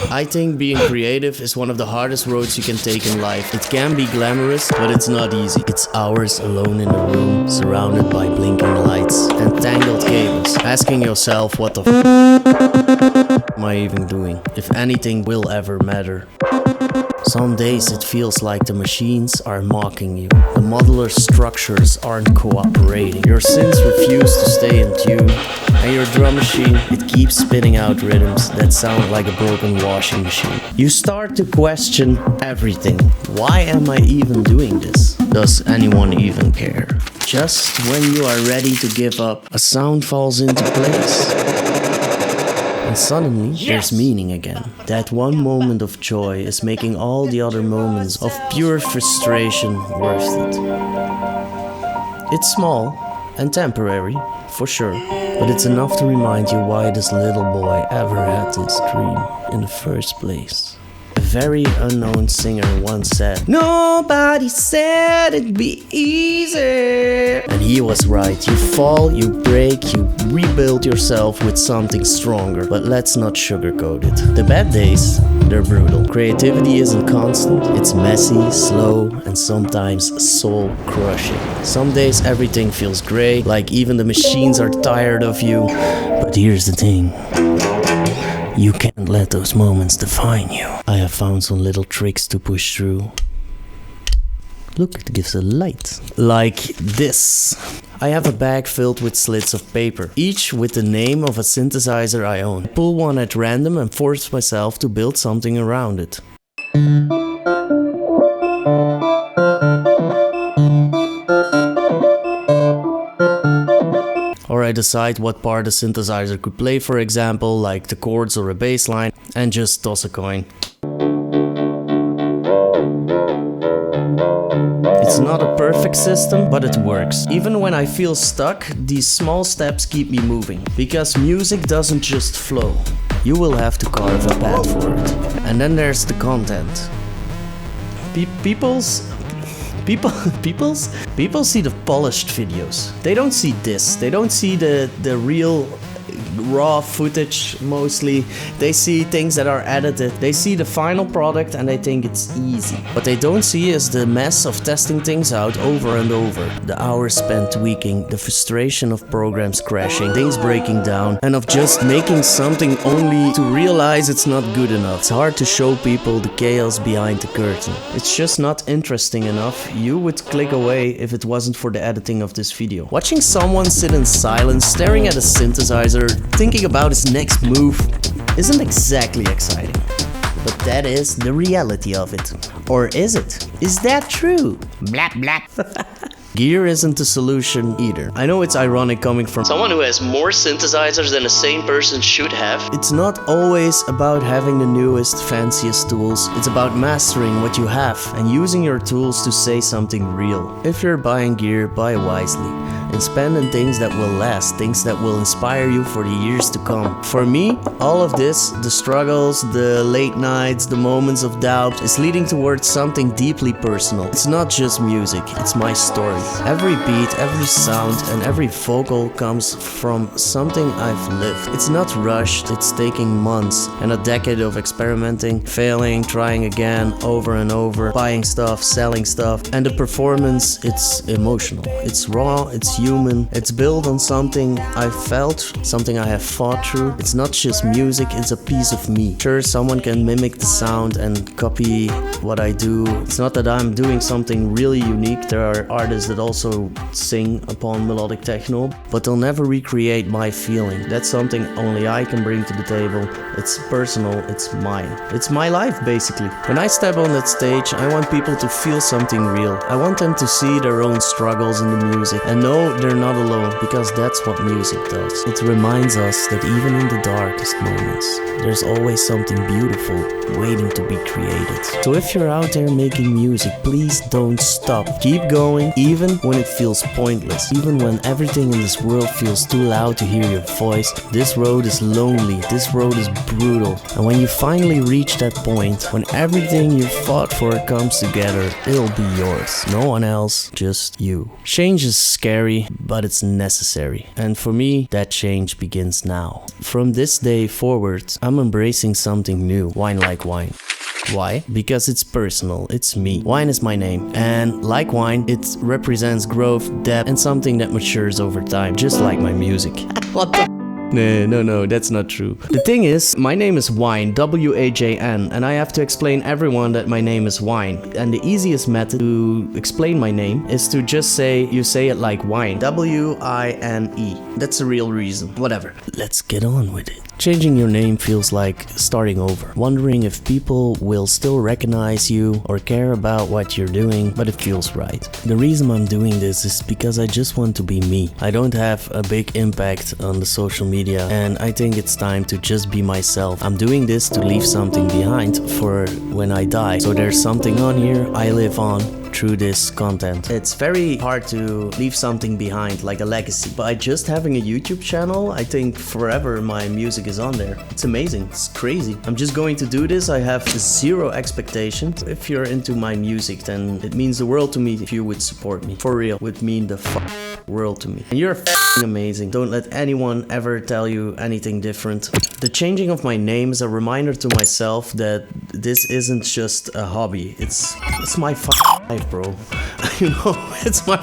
I think being creative is one of the hardest roads you can take in life. It can be glamorous, but it's not easy. It's hours alone in a room, surrounded by blinking lights and tangled cables, asking yourself what the am I even doing, if anything will ever matter. Some days it feels like the machines are mocking you. The modular structures aren't cooperating. Your synths refuse to stay in tune. And your drum machine, it keeps spinning out rhythms that sound like a broken washing machine. You start to question everything. Why am I even doing this? Does anyone even care? Just when you are ready to give up, a sound falls into place. And suddenly, there's meaning again. That one moment of joy is making all the other moments of pure frustration worth it. It's small and temporary, for sure, but it's enough to remind you why this little boy ever had this dream in the first place. A very unknown singer once said, "Nobody said it'd be easy." And he was right. You fall, you break, you rebuild yourself with something stronger. But let's not sugarcoat it. The bad days, they're brutal. Creativity isn't constant. It's messy, slow, and sometimes soul-crushing. Some days everything feels great, like even the machines are tired of you. But here's the thing. You can't let those moments define you. I have found some little tricks to push through. Look, it gives a light. Like this. I have a bag filled with slits of paper, each with the name of a synthesizer I own. I pull one at random and force myself to build something around it. Or I decide what part a synthesizer could play, for example, like the chords or a bass line, and just toss a coin. It's not a perfect system, but it works. Even when I feel stuck, these small steps keep me moving. Because music doesn't just flow. You will have to carve a path for it. And then there's the content. People see the polished videos. They don't see this. They don't see the real raw footage mostly. They see things that are edited. They see the final product and they think it's easy. What they don't see is the mess of testing things out over and over. The hours spent tweaking, the frustration of programs crashing, things breaking down, and of just making something only to realize it's not good enough. It's hard to show people the chaos behind the curtain. It's just not interesting enough. You would click away if it wasn't for the editing of this video. Watching someone sit in silence, staring at a synthesizer, thinking about his next move isn't exactly exciting. But that is the reality of it. Or is it? Is that true? Blah blah. Gear isn't the solution either. I know it's ironic coming from someone who has more synthesizers than a sane person should have. It's not always about having the newest, fanciest tools. It's about mastering what you have and using your tools to say something real. If you're buying gear, buy wisely. And spend on things that will last, things that will inspire you for the years to come. For me, all of this, the struggles, the late nights, the moments of doubt, is leading towards something deeply personal. It's not just music, it's my story. Every beat, every sound, and every vocal comes from something I've lived. It's not rushed, it's taking months and a decade of experimenting, failing, trying again, over and over, buying stuff, selling stuff, and the performance, it's emotional. It's raw, it's human, it's built on something I felt, something I have fought through. It's not just music, it's a piece of me. Sure, someone can mimic the sound and copy what I do. It's not that I'm doing something really unique. There are artists that also sing upon melodic techno, but they'll never recreate my feeling. That's something only I can bring to the table. It's personal, it's mine. It's my life, basically. When I step on that stage, I want people to feel something real. I want them to see their own struggles in the music and know they're not alone, because that's what music does. It reminds us that even in the darkest moments, there's always something beautiful waiting to be created. So if you're out there making music, please don't stop. Keep going, even when it feels pointless. Even when everything in this world feels too loud to hear your voice. This road is lonely, this road is brutal. And when you finally reach that point, when everything you fought for comes together, it'll be yours. No one else, just you. Change is scary scary, but it's necessary. And for me, that change begins now. From this day forward, I'm embracing something new. Wine like wine. Why? Because it's personal, it's me. Wine is my name, and like wine, it represents growth, depth, and something that matures over time, just like my music. What the? No, that's not true. The thing is, my name is Wine, W-A-J-N, and I have to explain everyone that my name is Wine. And the easiest method to explain my name is to just say, you say it like wine, W-I-N-E. That's the real reason. Whatever. Let's get on with it. Changing your name feels like starting over, wondering if people will still recognize you or care about what you're doing, but it feels right. The reason I'm doing this is because I just want to be me. I don't have a big impact on the social media, and I think it's time to just be myself. I'm doing this to leave something behind for when I die. So there's something on here I live on through this content. It's very hard to leave something behind, like a legacy. By just having a YouTube channel, I think forever my music is on there. It's amazing, it's crazy. I'm just going to do this. I have zero expectations. If you're into my music, then it means the world to me if you would support me. For real, would mean the world to me. And you're amazing. Don't let anyone ever tell you anything different. The changing of my name is a reminder to myself that this isn't just a hobby. It's my life, bro. You know, it's my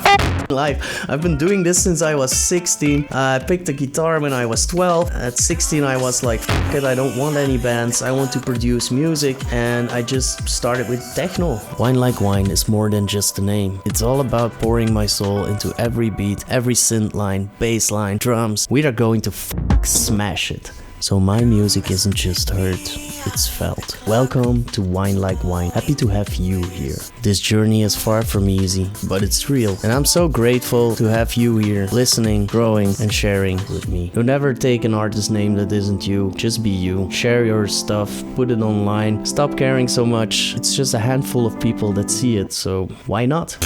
life. I've been doing this since I was 16. I picked a guitar when I was 12. At 16 I was like, f it, I don't want any bands. I want to produce music, and I just started with techno. Wine Like Wine is more than just a name. It's all about pouring my soul into every beat, every synth line, bass line, drums. We are going to smash it. So my music isn't just heard, it's felt. Welcome to Wine Like Wine. Happy to have you here. This journey is far from easy, but it's real. And I'm so grateful to have you here, listening, growing, and sharing with me. Don't ever take an artist name that isn't you. Just be you. Share your stuff, put it online. Stop caring so much. It's just a handful of people that see it, so why not?